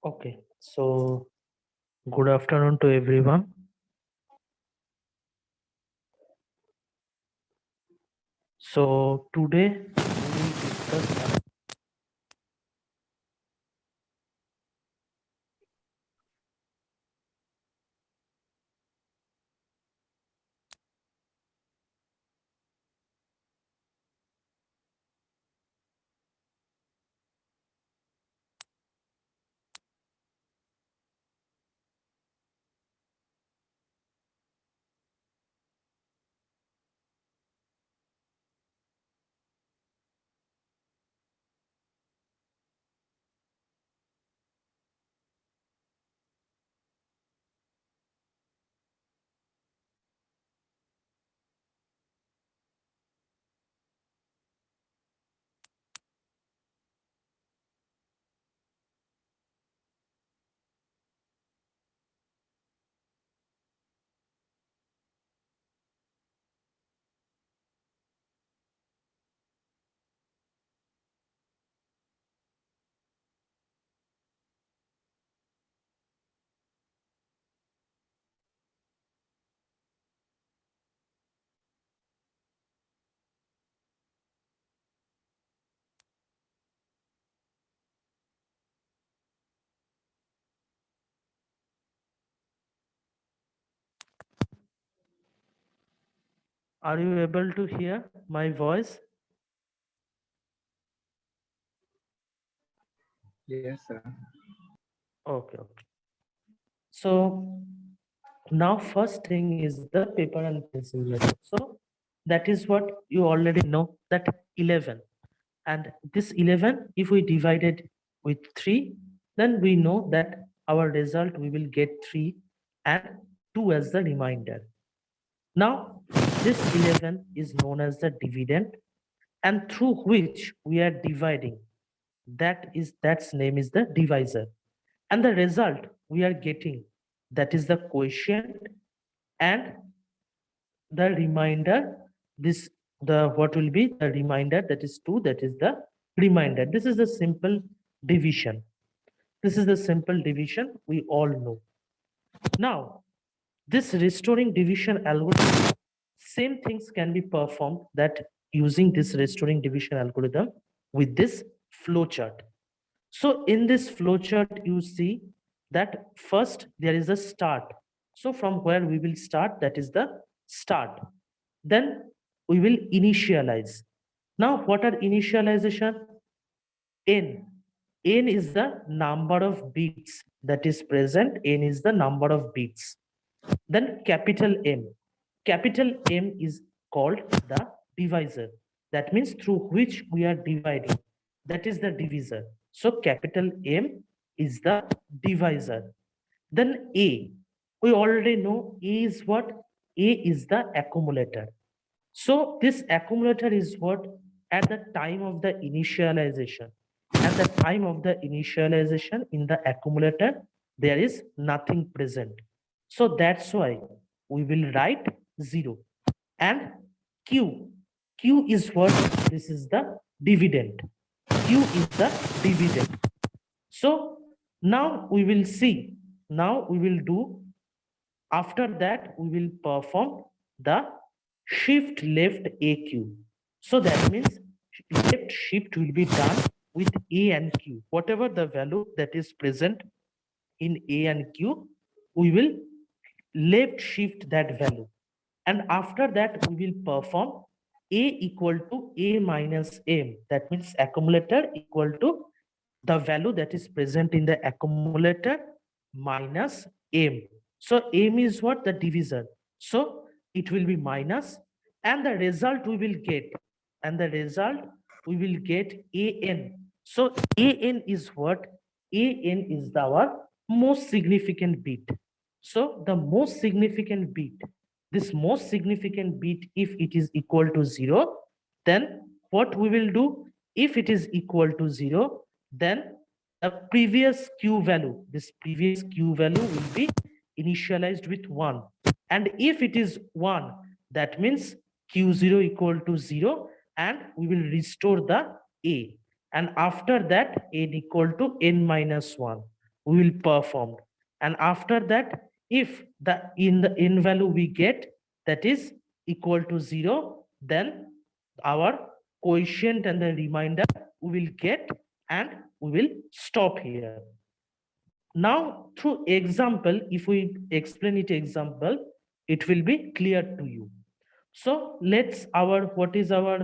Okay, so good afternoon to everyone. So today we will discuss. Are you able to hear my voice? Yes, sir. Okay, okay. So now first thing is the paper and pencil method. So that is what you already know, that 11. And this 11, if we divide it with 3, then we know that our result we will get 3 and 2 as the remainder. Now, this 11 is known as the dividend, and through which we are dividing. That's name is the divisor. And the result we are getting, that is the quotient, and the remainder, this the what will be the remainder, that is 2, that is the remainder. This is the simple division. This is the simple division we all know. Now, this restoring division algorithm, same things can be performed that using this restoring division algorithm with this flowchart. So in this flowchart, you see that first there is a start. So from where we will start, that is the start. Then we will initialize. Now, what are initialization? N. N is the number of bits that is present. N is the number of bits. Then capital M. Capital M is called the divisor. That means through which we are dividing. That is the divisor. So capital M is the divisor. Then A. We already know A is what? A is the accumulator. So this accumulator is what? At the time of the initialization. At the time of the initialization in the accumulator, there is nothing present. So that's why we will write 0. And Q. Q is what? This is the dividend. Q is the dividend. So now we will see. Now we will do, after that, we will perform the shift left AQ. So that means left shift will be done with A and Q. Whatever the value that is present in A and Q, we will left shift that value. And after that, we will perform A equal to A minus M. That means accumulator equal to the value that is present in the accumulator minus M. So M is what? The divisor. So it will be minus, and the result we will get, and the result we will get AN. So AN is what? AN is our most significant bit. So the most significant bit, this most significant bit, if it is equal to 0, then what we will do? If it is equal to 0, then the previous Q value, this previous Q value will be initialized with 1. And if it is 1, that means Q0 equal to 0, and we will restore the A. And after that, N equal to N minus 1. we will perform. And after that, if the in value we get that is equal to 0, then our quotient and the remainder we will get, and we will stop here. Now through example, if we explain it example, it will be clear to you. So let's our what is our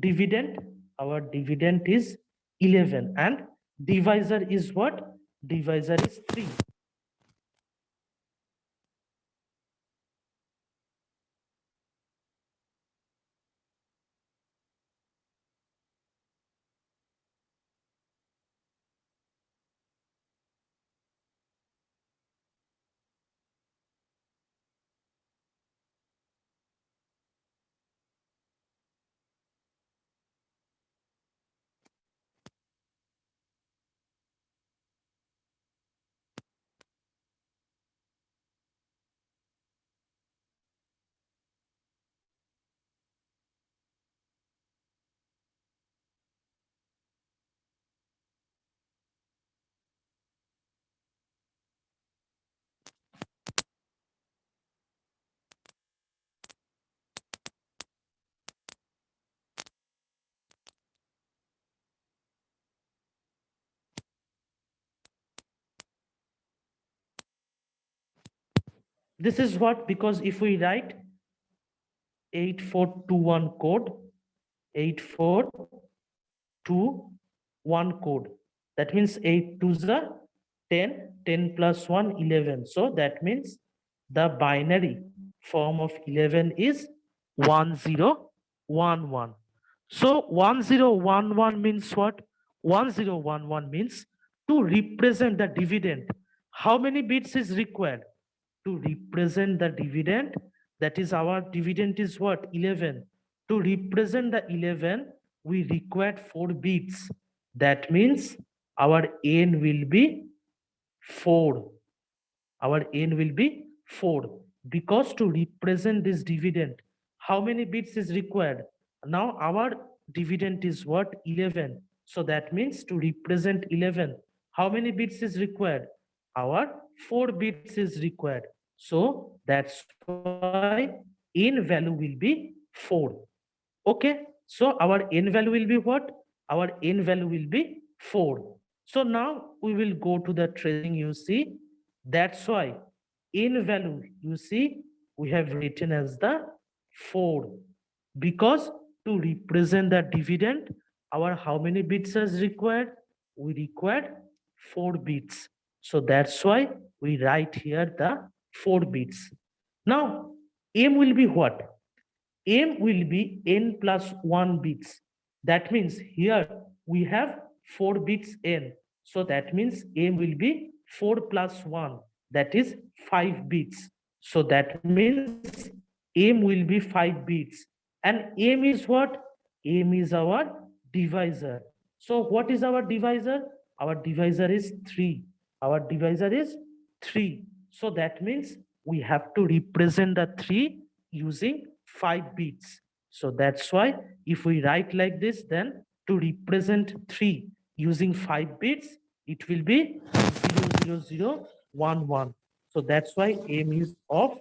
dividend? Our dividend is 11, and divisor is what? Divisor is 3. This is what, because if we write 8421 code, 8421 code, that means 8 to the 10, 10 plus 1, 11. So that means the binary form of 11 is 1011. So 1011 means what? 1011 means to represent the dividend. How many bits is required to represent the dividend? That is, our dividend is what? 11. To represent the 11, we required 4 bits. That means our n will be 4. Our n will be 4, because to represent this dividend, how many bits is required? Now our dividend is what? 11. So that means to represent 11, how many bits is required? Our 4 bits is required. So that's why n value will be 4. Okay, so our n value will be what? Our n value will be 4. So now we will go to the tracing, you see. That's why n value, you see, we have written as the 4. Because to represent the dividend, our how many bits is required? We required 4 bits. So that's why we write here the 4 bits. Now, m will be what? M will be n plus 1 bits. That means here we have 4 bits n. So that means M will be 4 plus 1. That is 5 bits. So that means M will be 5 bits. And M is what? M is our divisor. So what is our divisor? Our divisor is 3. Our divisor is 3. So that means we have to represent the 3 using 5 bits. So that's why if we write like this, then to represent 3 using 5 bits, it will be 00011. So that's why M is of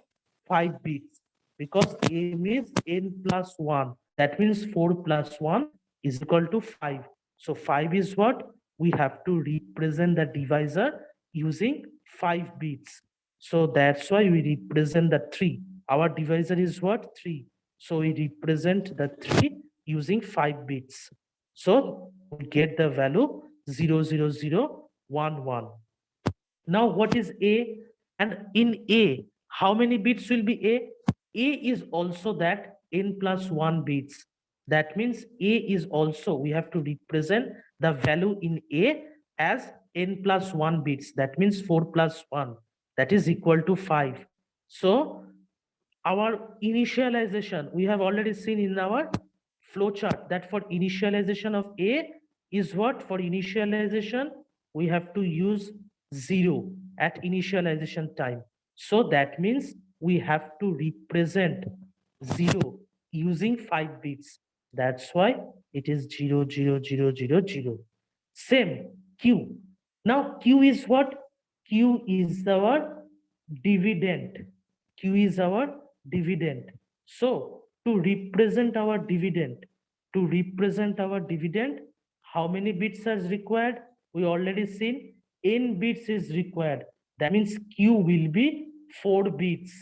5 bits, because M is n plus 1. That means 4 plus 1 is equal to 5. So 5 is what? We have to represent the divisor using 5 bits. So that's why we represent the 3. Our divisor is what? 3. So we represent the 3 using 5 bits. So we get the value 00011. Now what is A? And in A, how many bits will be A? A is also that n plus 1 bits. That means A is also, we have to represent the value in A as n plus 1 bits. That means 4 plus 1. That is equal to 5. So our initialization, we have already seen in our flowchart that for initialization of A is what? For initialization, we have to use 0 at initialization time. So that means we have to represent 0 using 5 bits. That's why it is 00000. Same Q. Now Q is what? Q is our dividend. Q is our dividend. So to represent our dividend, how many bits are required? We already seen n bits is required. That means Q will be 4 bits.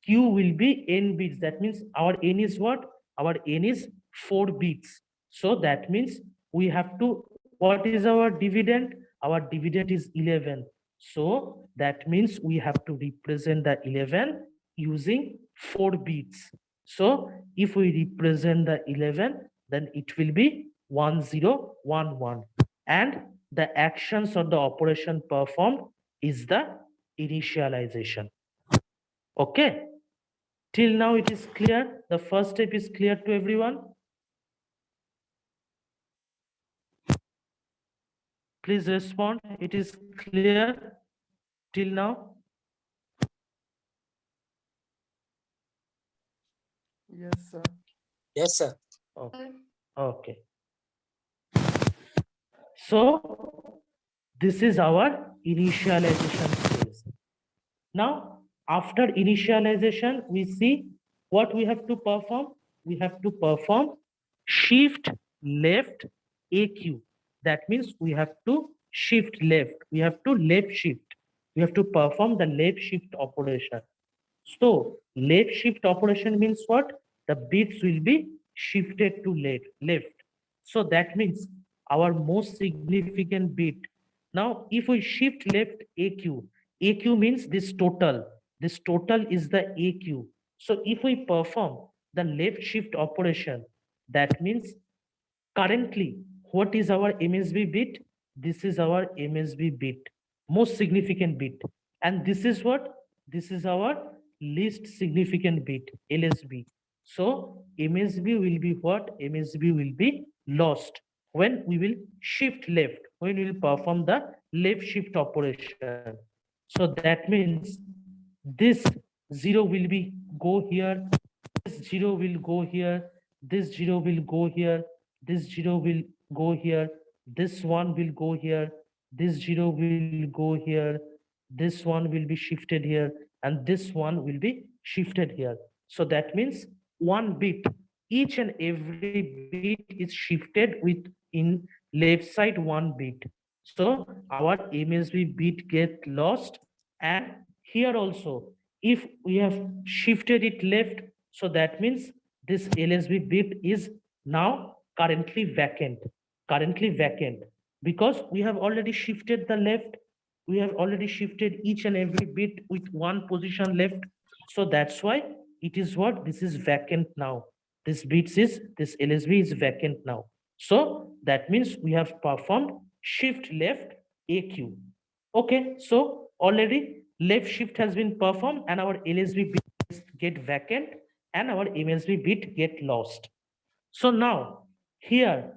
Q will be n bits. That means our n is what? Our n is 4 bits. So that means we have to, what is our dividend? Our dividend is 11. So that means we have to represent the 11 using 4 bits. So if we represent the 11, then it will be 1011. And the actions or the operation performed is the initialization. Okay. Till now it is clear. The first step is clear to everyone. Please respond. It is clear till now. Yes, sir. Yes, sir. Okay. Okay. So this is our initialization phase. Now, after initialization, we see what we have to perform. We have to perform shift left AQ. That means we have to shift left. We have to left shift. We have to perform the left shift operation. So left shift operation means what? The bits will be shifted to left. So that means our most significant bit. Now, if we shift left AQ, AQ means this total. This total is the AQ. So if we perform the left shift operation, that means currently, what is our MSB bit? This is our MSB bit, most significant bit. And this is what? This is our least significant bit, LSB. So MSB will be what? MSB will be lost when we will shift left, when we will perform the left shift operation. So that means this 0 will be go here, this 0 will go here, this 0 will go here, this 0 will go here, this one will go here, this 0 will go here, this one will be shifted here, and this one will be shifted here. So that means one bit, each and every bit is shifted with in left side one bit. So our MSB bit get lost. And here also, if we have shifted it left, so that means this LSB bit is now currently vacant. Currently vacant. Because we have already shifted the left, we have already shifted each and every bit with one position left. So that's why it is what? This is vacant now. This bits is, this LSB is vacant now. So that means we have performed shift left AQ. Okay, so already left shift has been performed and our LSB bit get vacant and our MSB bit get lost. So now here,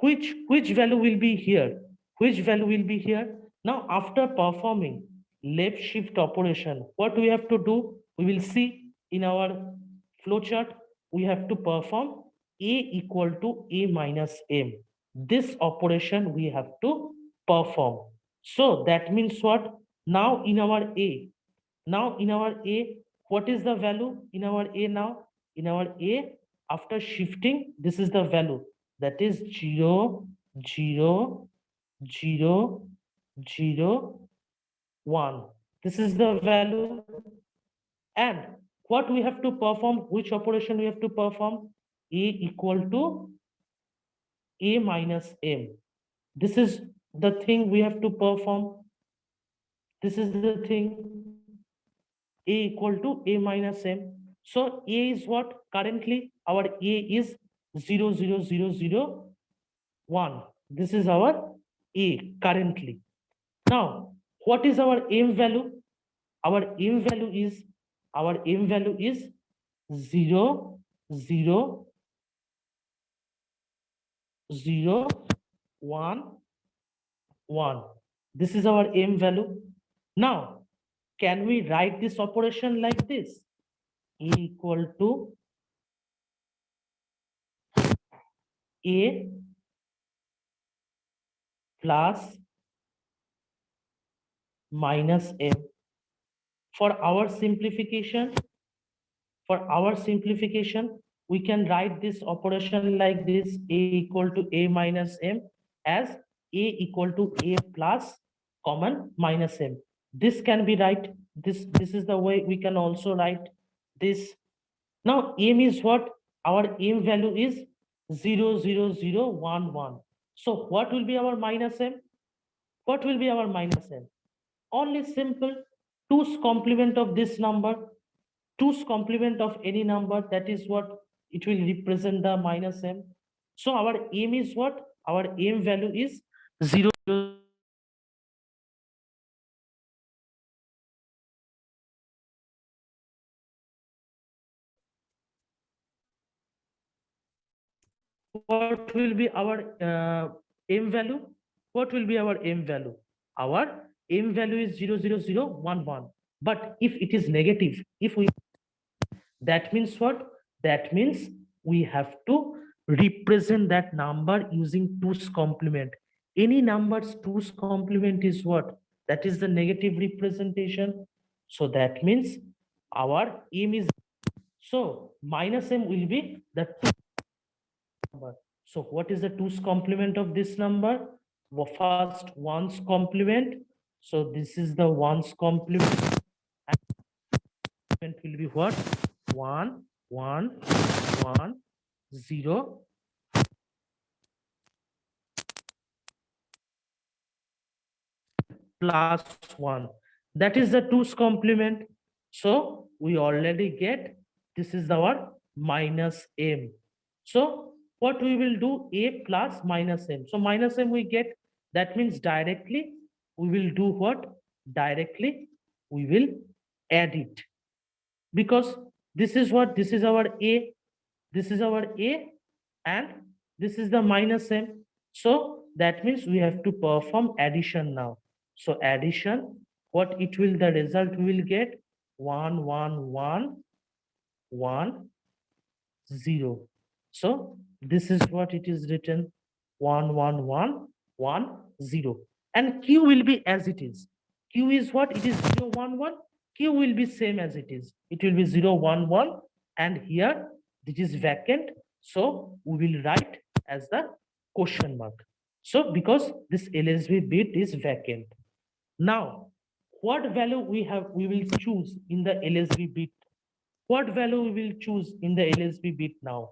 which value will be here? Which value will be here? Now after performing left shift operation, what we have to do? We will see in our flowchart. We have to perform A equal to A minus M. This operation we have to perform. So that means what? Now in our A, what is the value in our A now? In our A, after shifting, this is the value. That is 0, 0, 0, 0, 1. This is the value. And what we have to perform? Which operation we have to perform? A equal to A minus M. This is the thing we have to perform. This is the thing. A equal to A minus M. So A is what? Currently our A is 0, 0, 0, 0, 1. This is our A currently. Now, what is our M value? Our M value is 0, 0, 0, 1, 1. This is our M value. Now, can we write this operation like this? A equal to A plus minus m. For our simplification, we can write this operation like this: a equal to a minus m as a equal to a plus common minus m. This can be right. This is the way we can also write this. Now m is what? Our m value is 0, 0, 0, 1, 1. So what will be our minus m? What will be our minus m? Only simple 2's complement of this number, 2's complement of any number, that is what it will represent the minus m. So our m is what? Our m value is 0, 0. What will be our m value? What will be our m value? Our m value is 0, 0, 0, 1, 1. But if it is negative, if we, that means what? That means we have to represent that number using 2's complement. Any number's 2's complement is what? That is the negative representation. So that means our m is, so minus m will be the number. So what is the 2's complement of this number? Well, first 1's complement. So this is the 1's complement. And will be what? 1, 1, 1, 0, plus 1. That is the 2's complement. So we already get, this is our minus m. So what we will do? A plus minus m. So minus m we get. That means directly we will do what? Directly we will add it. Because this is what? This is our a. This is our a, and this is the minus m. So that means we have to perform addition now. So addition, what it will, the result we will get 1, 1, 1, 1, 0. So this is what it is written: 1, 1, 1, 1, 0. And q will be as it is. Q is what? It is 0, 1, 1. Q will be same as it is. It will be 0, 1, 1. And here this is vacant. So we will write as the question mark. So because this LSB bit is vacant. Now, what value we will choose in the LSB bit? What value we will choose in the LSB bit now?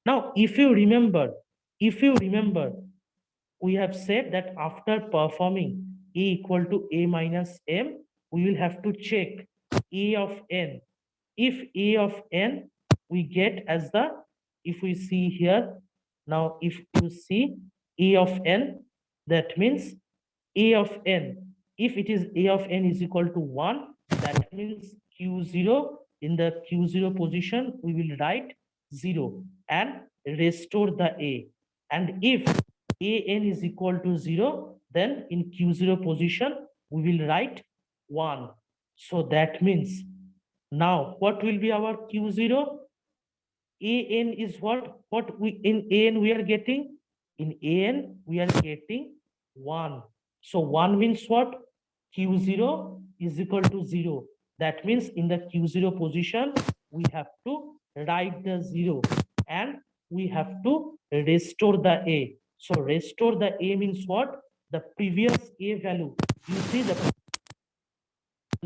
Now, if you remember, we have said that after performing a equal to a minus m, we will have to check a of n. If a of n we get as the, if we see here, now if you see a of n, that means a of n, if it is a of n is equal to 1, that means q0, in the q0 position we will write 0 and restore the a. And if an is equal to 0, then in q0 position we will write 1. So that means now what will be our q0? An is what? What we in an we are getting? In an we are getting 1. So 1 means what? Q0 is equal to 0. That means in the Q0 position, we have to write the 0 and we have to restore the A. So restore the A means what? The previous A value. You see the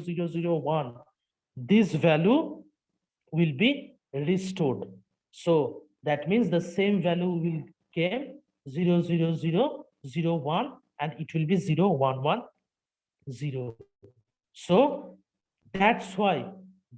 0, 0, 1. This value will be restored. So that means the same value will came 0, 0, 0, 0, 1, and it will be 0, 1, 1, 0. So that's why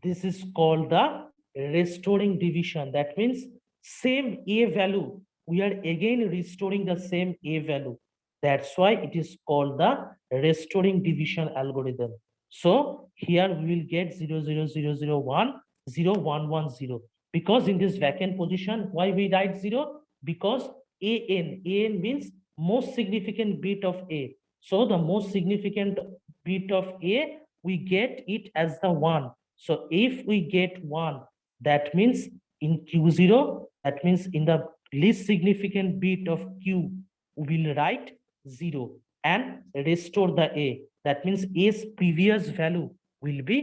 this is called the restoring division. That means same A value, we are again restoring the same A value. That's why it is called the restoring division algorithm. So here we will get 0, 0, 0, 0, 1, 0, 1, 1, 0. Because in this vacant position, why we write 0? Because an means most significant bit of A. So the most significant bit of A, we get it as the 1. So if we get 1, that means in Q0, that means in the least significant bit of Q, we will write 0. and restore the A. That means A's previous value will be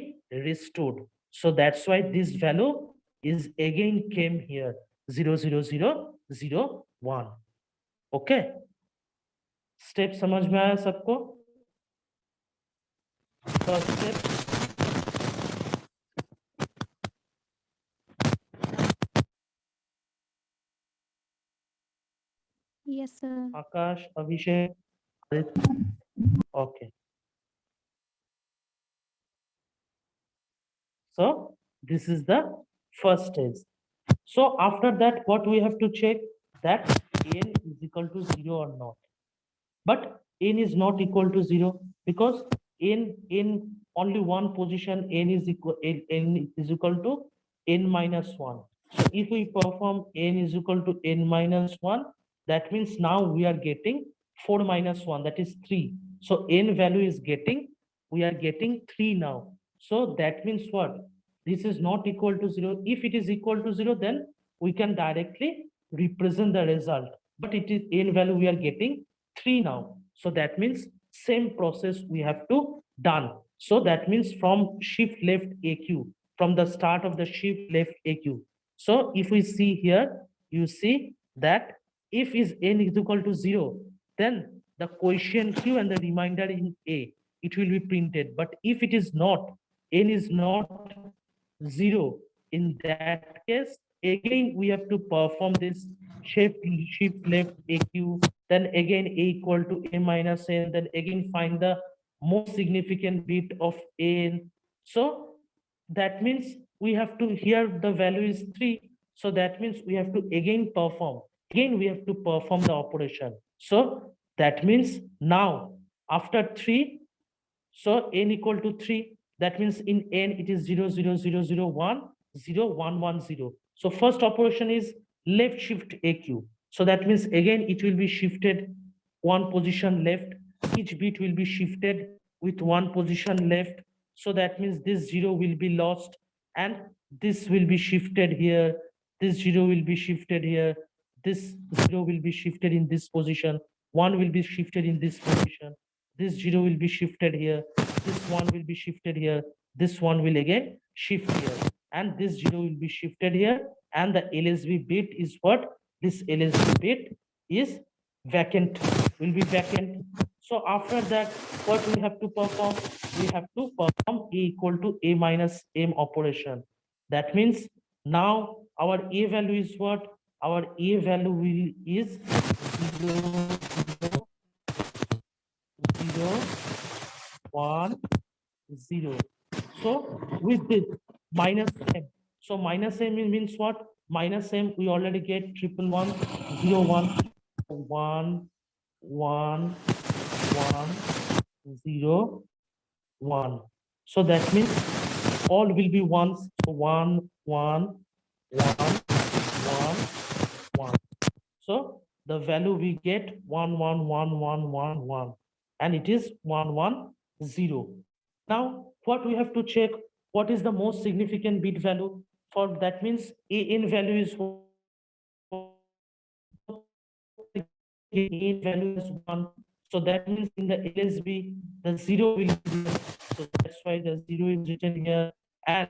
restored. So that's why this value is again came here 00001. Okay, step समझ में आया सबको? First step Yes, sir. Akash, Abhishek, okay. So this is the first stage. So after that, what we have to check that n is equal to 0 or not. But n is not equal to 0 because in only one position n is equal to n minus 1. So if we perform n is equal to n minus 1, that means now we are getting 4 minus 1, that is 3. So n value is getting, we are getting 3 now. So that means what? This is not equal to 0. If it is equal to 0, then we can directly represent the result. But it is n value we are getting 3 now. So that means same process we have to done. So that means from shift left AQ, from the start of the shift left AQ. So if we see here, you see that if is n is equal to 0, then the quotient Q and the remainder in A, it will be printed. But if it is not, n is not 0, in that case, again we have to perform this shift left AQ, then again A equal to A minus N, then again find the most significant bit of N. So that means we have to, here the value is 3. So that means we have to again perform. Again, we have to perform the operation. So that means now after 3, so n equal to 3. That means in n it is 0, 0, 0, 0, 1, 0, 1, 1, 0. So first operation is left shift AQ. So that means again it will be shifted one position left. Each bit will be shifted with one position left. So that means this 0 will be lost and this will be shifted here. This 0 will be shifted here. This 0 will be shifted in this position. 1 will be shifted in this position. This 0 will be shifted here, this 1 will be shifted here, this 1 will again shift here, and this 0 will be shifted here, and the LSB bit is what? This LSB bit is vacant, will be vacant. So after that, what we have to perform? We have to perform A equal to A minus M operation. That means now our A value is what? Our A value will is 0, 0, 1, 0. So with this minus m. So minus m means what? Minus m we already get triple one, 0, 1, 1, 1, 1, 0, 1. So that means all will be ones. So 1, 1, 1, 1, 1. So the value we get 1, 1, 1, 1, 1, 1, and it is 1, 1, 0. Now, what we have to check, what is the most significant bit value? For that means AN value is what? AN value is 1. So that means in the LSB, the 0 will be there. So that's why the 0 is written here. And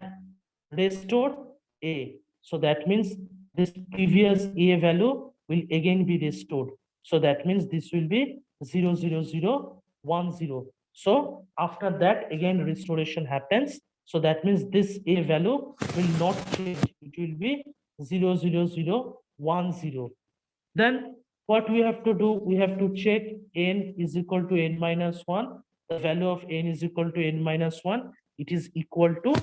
restore A. So that means this previous A value will again be restored. So that means this will be 0, 0, 0, 1, 0. So after that, again restoration happens. So that means this A value will not change. It will be 0, 0, 0, 1, 0. Then what we have to do? We have to check n is equal to n minus 1. The value of n is equal to n minus 1. It is equal to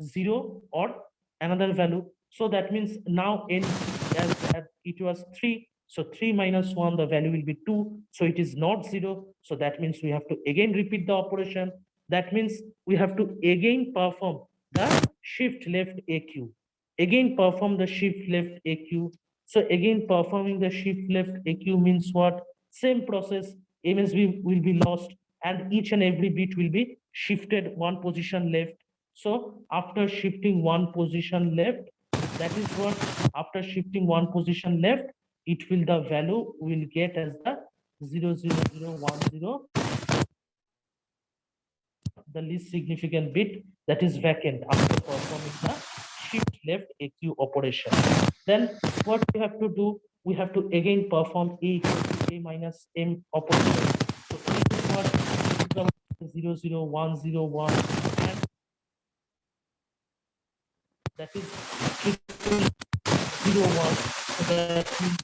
0 or another value. So that means now n as it was 3. So 3 minus 1, the value will be 2. So it is not 0. So that means we have to again repeat the operation. That means we have to again perform the shift left AQ. Again perform the shift left AQ. So again performing the shift left AQ means what? Same process, MSB will be lost and each and every bit will be shifted one position left. So after shifting one position left, that is what? After shifting one position left, it will, the value will get as the 00010, the least significant bit that is vacant after performing the shift left AQ operation. Then what we have to do? We have to again perform A equal to A minus M operation. So this is what 00101, and that is 001. So that means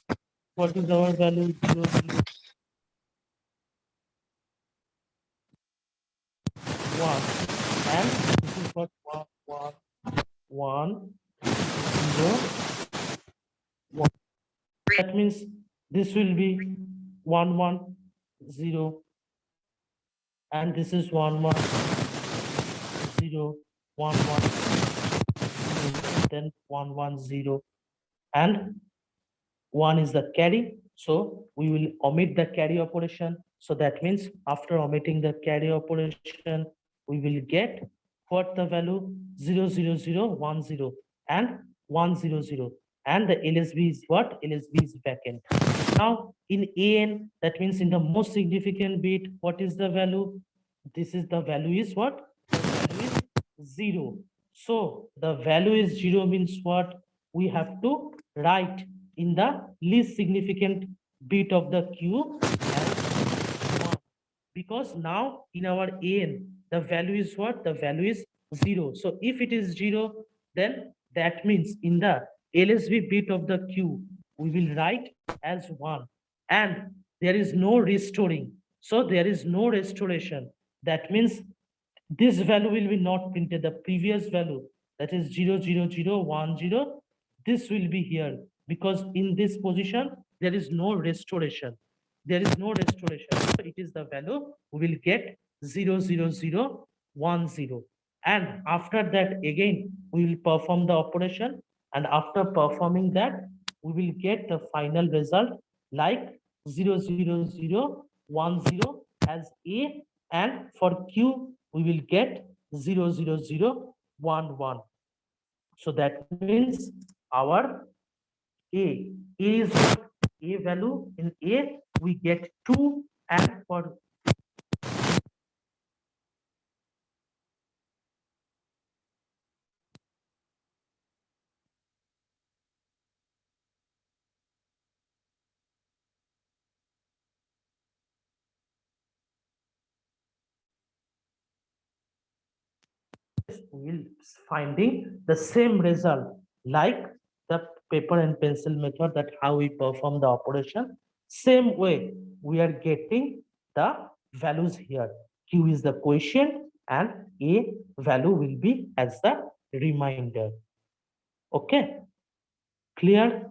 what is our value? 001, and this is what 1 0 1. That means this will be 1 1 0, and this is 1 1 0 1 1 0, then 1 1 0, and 1 is the carry. So we will omit the carry operation. So that means after omitting the carry operation, we will get what the value 00010 and 100. And the LSB is what? LSB is vacant. Now in AN, that means in the most significant bit, what is the value? This is the value is what? The value is 0. So the value is 0 means what? We have to write in the least significant bit of the queue as 1, because now in our AN the value is what? The value is 0. So if it is 0, then that means in the LSB bit of the queue we will write as 1, and there is no restoring. So there is no restoration. That means this value will be not printed. The previous value, that is 00010, this will be here, because in this position there is no restoration. There is no restoration. So it is the value we will get 00010. And after that again we will perform the operation, and after performing that we will get the final result like 00010 as A, and for Q we will get 00011. So that means our A is A value in A we get 2, and for will finding the same result like the paper and pencil method, that how we perform the operation. Same way we are getting the values here. Q is the quotient and A value will be as the reminder. Okay, clear?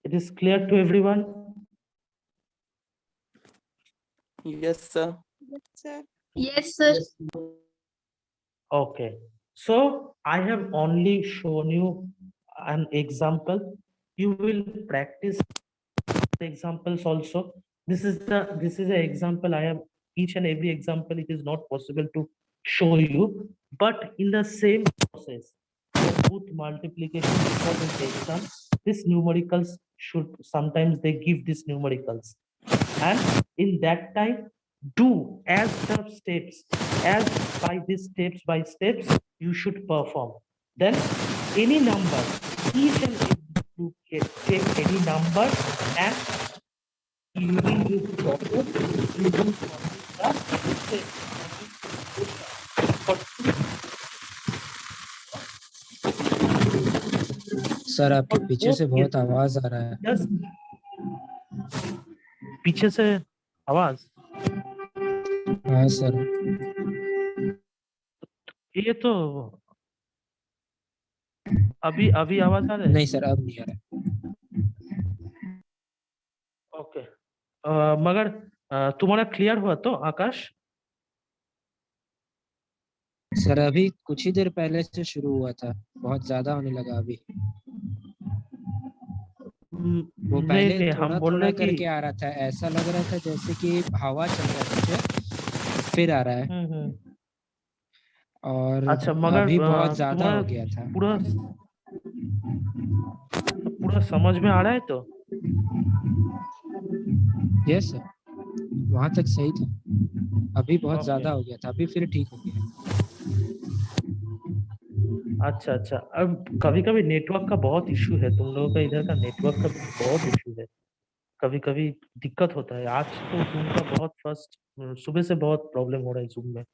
It is clear to everyone? Yes, sir. Yes, sir. Okay, so I have only shown you an example. You will practice the examples also. This is an example. I have each and every example. It is not possible to show you, but in the same process, both multiplication and exam, this numericals should sometimes they give these numericals, and in that time do as the steps, as by these steps by steps you should perform. Then any number, each and every you take any number, and using this process you will follow the steps. Sir आपके पीछे से बहुत आवाज आ रहा है। Just पीछे से आवाज। हाँ सर। ये तो अभी अभी आवाज आ रहा है? नहीं सर अब नहीं आ रहा। ओके, मगर तुम्हारा क्लियर हुआ तो आकाश? सर अभी कुछ ही देर पहले से शुरू हुआ था, बहुत ज्यादा होने लगा अभी। वो पहले नहीं, थोड़ा हम बोल थोड़ा रहे करके कि आ रहा था, ऐसा लग रहा था जैसे कि हवा चल रहा है, फिर आ रहा है। और अच्छा, मगर अभी बहुत ज्यादा हो गया था। पूरा तुम्हारा समझ में आ रहा है तो? यस सर, वहां तक सही था, अभी बहुत Okay. ज्यादा हो गया था, अभी फिर ठीक हो गया। अच्छा अच्छा, अब कभी कभी नेटवर्क का बहुत इशू है, तुम लोगों का इधर का नेटवर्क का बहुत इशू है, कभी कभी दिक्कत होता है। आज तो जूम का बहुत फर्स्ट सुबह से बहुत प्रॉब्लम हो रहा है जूम में।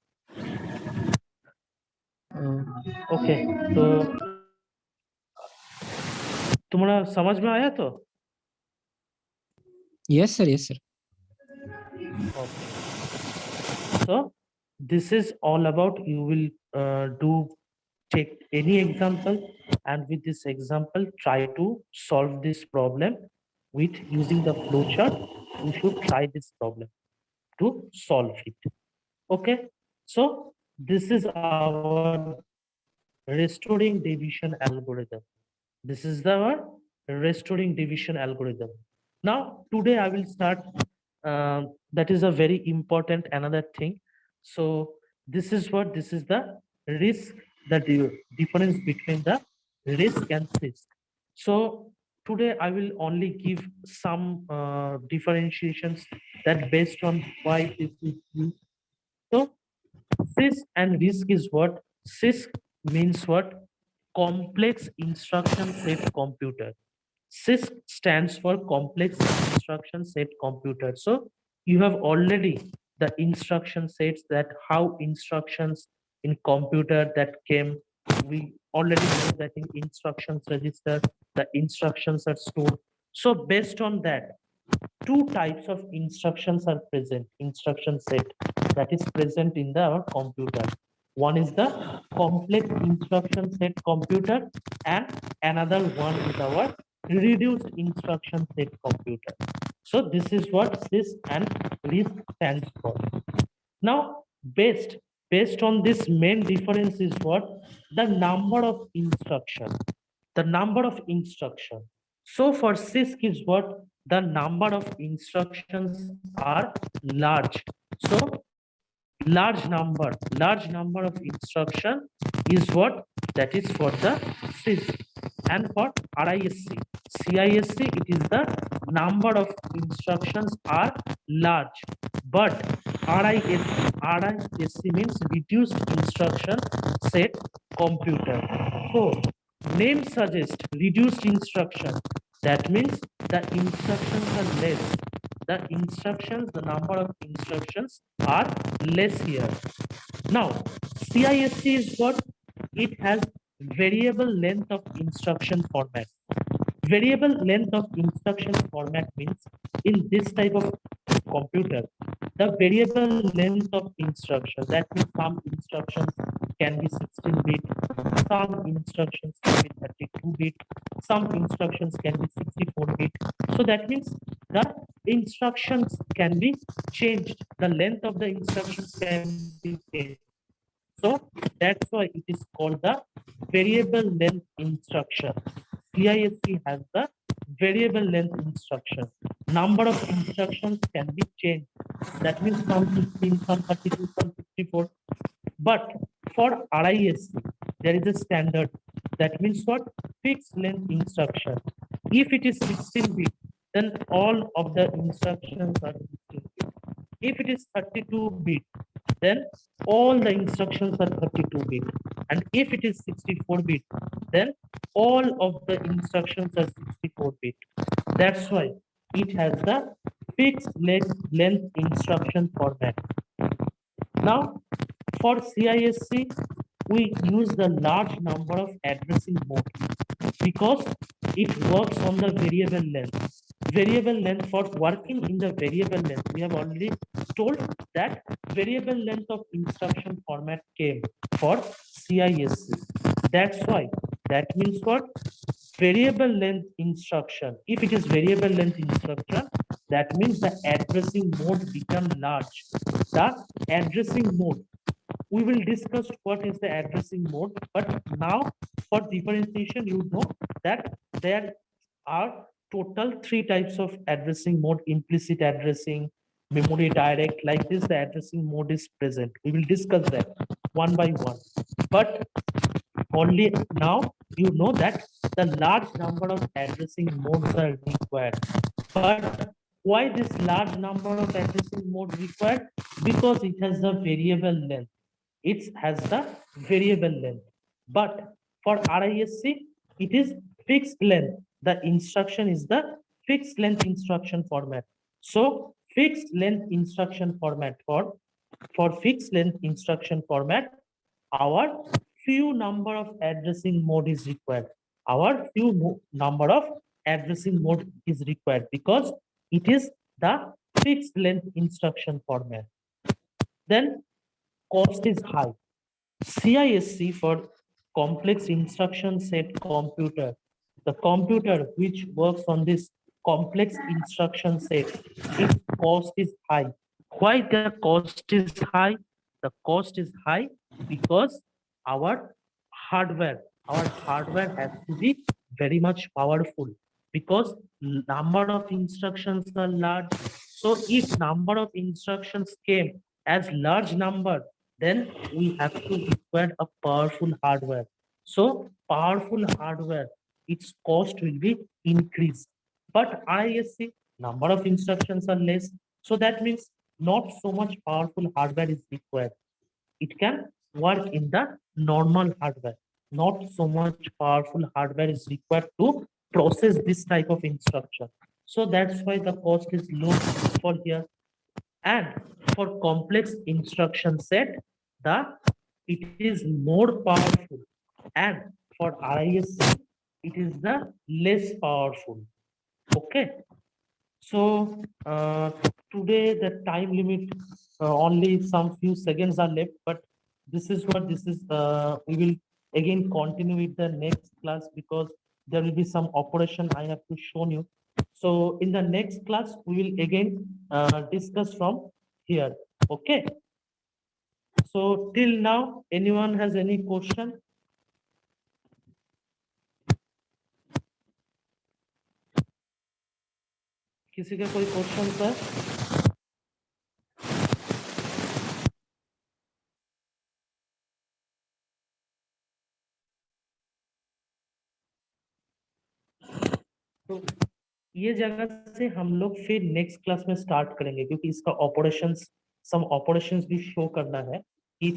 ओके, तो तुम्हारा समझ में आया तो? Yes sir, yes sir. Okay. So this is all about, you will take any example, and with this example try to solve this problem with using the flowchart. You should try this problem to solve it. Okay, so this is our restoring division algorithm. This is the restoring division algorithm. Now, today I will start. That is a very important another thing. So this is what, this is the risk, the difference between the risk and risk. So today I will only give some differentiations that based on why this is used. So risk and risk is what? CISC means what? Complex instruction set computer. CISC stands for complex instruction set computer. So you have already the instruction sets, that how instructions in computer that came. We already know that in instructions register, the instructions are stored. So based on that, two types of instructions are present, instruction set that is present in the our computer. One is the complex instruction set computer, and another one is our reduced instruction set computer. So this is what this and RISC stands for. Now, based on this, main difference is what? The number of instruction, the number of instruction. So for CISC is what? The number of instructions are large. So large number of instruction is what? That is for the CISC. And for RISC, CISC, it is the number of instructions are large. But RISC means reduced instruction set computer. So name suggests reduced instruction. That means the instructions are less. The instructions, the number of instructions are less here. Now, CISC is what? It has variable length of instruction format. Variable length of instruction format means in this type of computer, the variable length of instruction, that means some instructions can be 16-bit, some instructions can be 32-bit, some instructions can be 64-bit. So that means the instructions can be changed, the length of the instructions can be changed. So that's why it is called the variable length instruction. CISC has the variable length instruction. Number of instructions can be changed. That means some 16, some 32, some 64. But for RISC, there is a standard. That means what? Fixed length instruction. If it is 16-bit, then all of the instructions are 16-bit. If it is 32-bit, then all the instructions are 32-bit. And if it is 64-bit, then all of the instructions are 64-bit. That's why it has the fixed length instruction format. Now, for CISC, we use the large number of addressing mode because it works on the variable length. Variable length, for working in the variable length, we have already told that variable length of instruction format came for CISC. That's why, that means what? Variable length instruction. If it is variable length instruction, that means the addressing mode become large. The addressing mode, we will discuss what is the addressing mode, but now for differentiation, you know that there are total three types of addressing mode: implicit addressing, memory direct. Like this, the addressing mode is present. We will discuss that one by one. But only now you know that the large number of addressing modes are required. But why this large number of addressing modes required? Because it has the variable length. It has the variable length. But for RISC, it is fixed length. The instruction is the fixed length instruction format. So fixed length instruction format for fixed length instruction format, our few number of addressing mode is required. Our number of addressing mode is required because it is the fixed length instruction format. Then cost is high. CISC for complex instruction set computer. The computer which works on this complex instruction set, its cost is high. Why the cost is high? The cost is high because our hardware has to be very much powerful because number of instructions are large. So if number of instructions came as large number, then we have to require a powerful hardware. So powerful hardware, its cost will be increased. But RISC, number of instructions are less. So that means not so much powerful hardware is required. It can work in the normal hardware. Not so much powerful hardware is required to process this type of instruction. So that's why the cost is low for here. And for complex instruction set, the it is more powerful. And for RISC, it is the less powerful. Okay. So today the time limit only some few seconds are left, but this is what this is. We will again continue with the next class because there will be some operation I have to show you. So in the next class we will again discuss from here. Okay. So till now, anyone has any question? किसी का कोई question sir? तो ये जगह से हम लोग फिर नेक्स्ट क्लास में स्टार्ट करेंगे क्योंकि इसका ऑपरेशंस सम ऑपरेशंस भी शो करना है कि